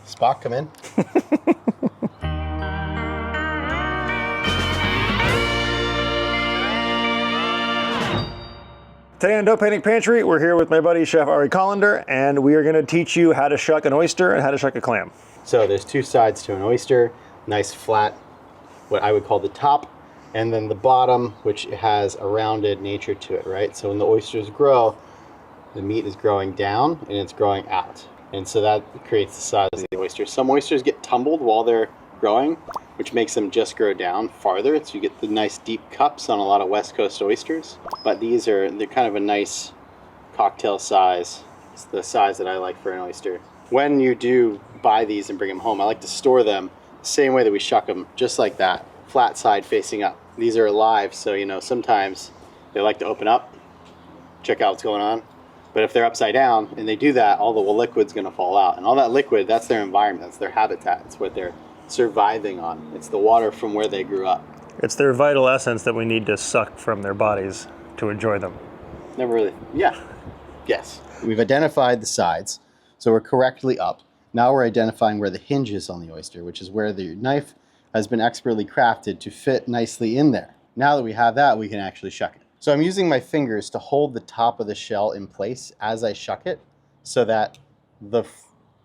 Spock, come in. Today on Dough Painting Pantry, we're here with my buddy Chef Ari Kolender, and we are going to teach you how to shuck an oyster and how to shuck a clam. So there's two sides to an oyster, nice flat, what I would call the top, and then the bottom, which has a rounded nature to it, right? So when the oysters grow, the meat is growing down and it's growing out. And so that creates the size of the oyster. Some oysters get tumbled while they're growing, which makes them just grow down farther. So you get the nice deep cups on a lot of West Coast oysters. But they're kind of a nice cocktail size. It's the size that I like for an oyster. When you do buy these and bring them home, I like to store them the same way that we shuck them, just like that, flat side facing up. These are alive, so sometimes they like to open up, check out what's going on. But if they're upside down and they do that, all the liquid's gonna fall out. And all that liquid, that's their environment, that's their habitat, it's what they're surviving on. It's the water from where they grew up. It's their vital essence that we need to suck from their bodies to enjoy them. Never really, yeah, yes. We've identified the sides, so we're correctly up. Now we're identifying where the hinge is on the oyster, which is where the knife has been expertly crafted to fit nicely in there. Now that we have that, we can actually shuck it. So I'm using my fingers to hold the top of the shell in place as I shuck it so that the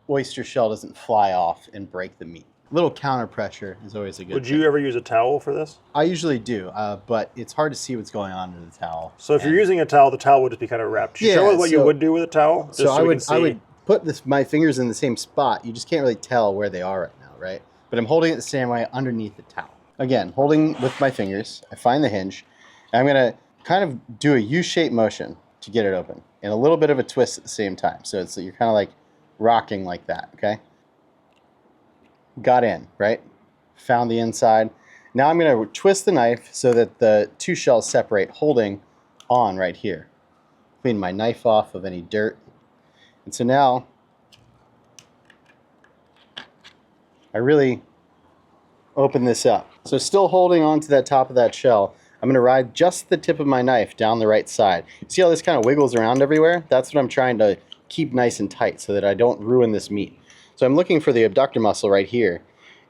oyster shell doesn't fly off and break the meat. A little counter pressure is always a good thing. Would you ever use a towel for this? I usually do, but it's hard to see what's going on under the towel. So if you're using a towel, the towel would just be kind of wrapped. Show us what you would do with a towel. So I would put my fingers in the same spot. You just can't really tell where they are right now, right? But I'm holding it the same way underneath the towel. Again, holding with my fingers, I find the hinge, and I'm gonna kind of do a U-shaped motion to get it open, and a little bit of a twist at the same time. So you're kind of like rocking like that, okay? Got in, right? Found the inside. Now I'm gonna twist the knife so that the two shells separate, holding on right here. Clean my knife off of any dirt. And so now, I really open this up. So still holding on to that top of that shell, I'm gonna ride just the tip of my knife down the right side. See how this kind of wiggles around everywhere? That's what I'm trying to keep nice and tight so that I don't ruin this meat. So I'm looking for the abductor muscle right here,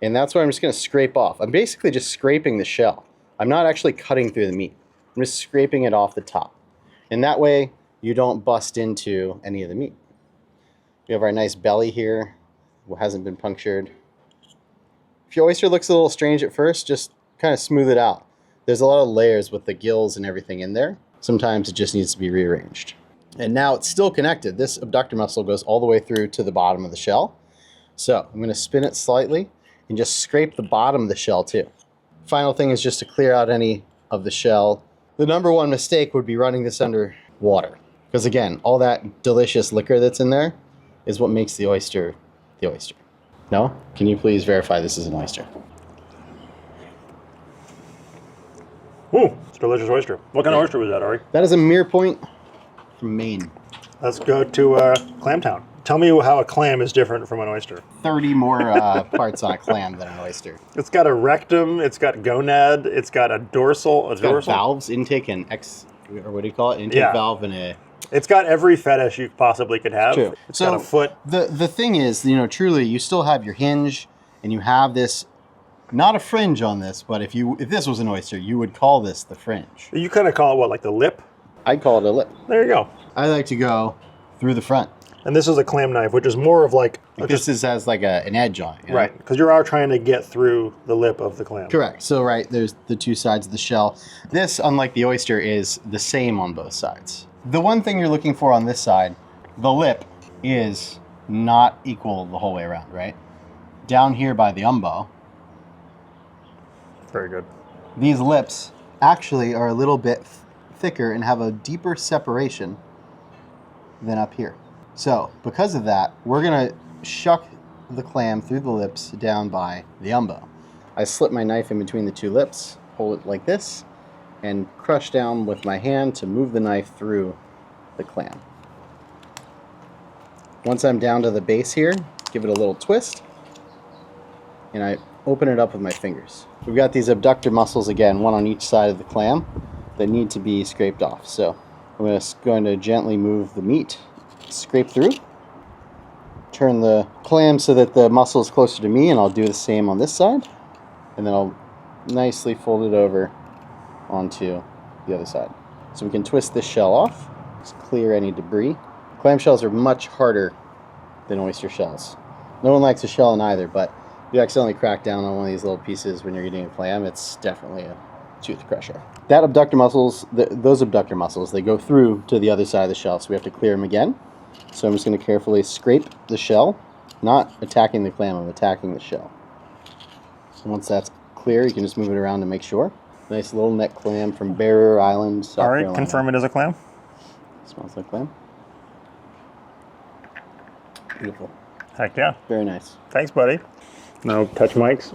and that's what I'm just gonna scrape off. I'm basically just scraping the shell. I'm not actually cutting through the meat. I'm just scraping it off the top. And that way, you don't bust into any of the meat. We have our nice belly here, it hasn't been punctured. If your oyster looks a little strange at first, just kind of smooth it out. There's a lot of layers with the gills and everything in there. Sometimes it just needs to be rearranged. And now it's still connected. This abductor muscle goes all the way through to the bottom of the shell. So I'm gonna spin it slightly and just scrape the bottom of the shell too. Final thing is just to clear out any of the shell. The number one mistake would be running this under water. Because again, all that delicious liquor that's in there is what makes the oyster the oyster. No? Can you please verify this is an oyster? Ooh, it's a delicious oyster. What kind of oyster was that, Ari? That is a Mere Point from Maine. Let's go to Clam Town. Tell me how a clam is different from an oyster. 30 more parts on a clam than an oyster. It's got a rectum, it's got gonad, it's got a dorsal. It's got valves, intake and or what do you call it? Intake valve and a... It's got every fetish you possibly could have. True. It's got a foot. The thing is, truly, you still have your hinge, and you have this, not a fringe on this, but if this was an oyster, you would call this the fringe. You kind of call it what, like the lip? I'd call it a lip. There you go. I like to go through the front. And this is a clam knife, which is more of like... This has like an edge on it. Right, because you are trying to get through the lip of the clam. Correct. So there's the two sides of the shell. This, unlike the oyster, is the same on both sides. The one thing you're looking for on this side, the lip, is not equal the whole way around, right? Down here by the umbo. Very good. These lips actually are a little bit thicker and have a deeper separation than up here. So because of that, we're gonna shuck the clam through the lips down by the umbo. I slip my knife in between the two lips, hold it like this, and crush down with my hand to move the knife through the clam. Once I'm down to the base here, give it a little twist, and I open it up with my fingers. We've got these abductor muscles again, one on each side of the clam, that need to be scraped off. So I'm going to gently move the meat, scrape through, turn the clam so that the muscle is closer to me, and I'll do the same on this side. And then I'll nicely fold it over onto the other side. So we can twist this shell off, just clear any debris. Clam shells are much harder than oyster shells. No one likes a shell in either, but if you accidentally crack down on one of these little pieces when you're eating a clam, it's definitely a tooth crusher. That abductor muscles, those abductor muscles, they go through to the other side of the shell, so we have to clear them again. So I'm just going to carefully scrape the shell, not attacking the clam, I'm attacking the shell. So once that's clear, you can just move it around to make sure. Nice little neck clam from Barrier Island, South All right, Carolina. confirm it as a clam. Smells like clam. Beautiful. Heck yeah. Very nice. Thanks, buddy. No touch mics.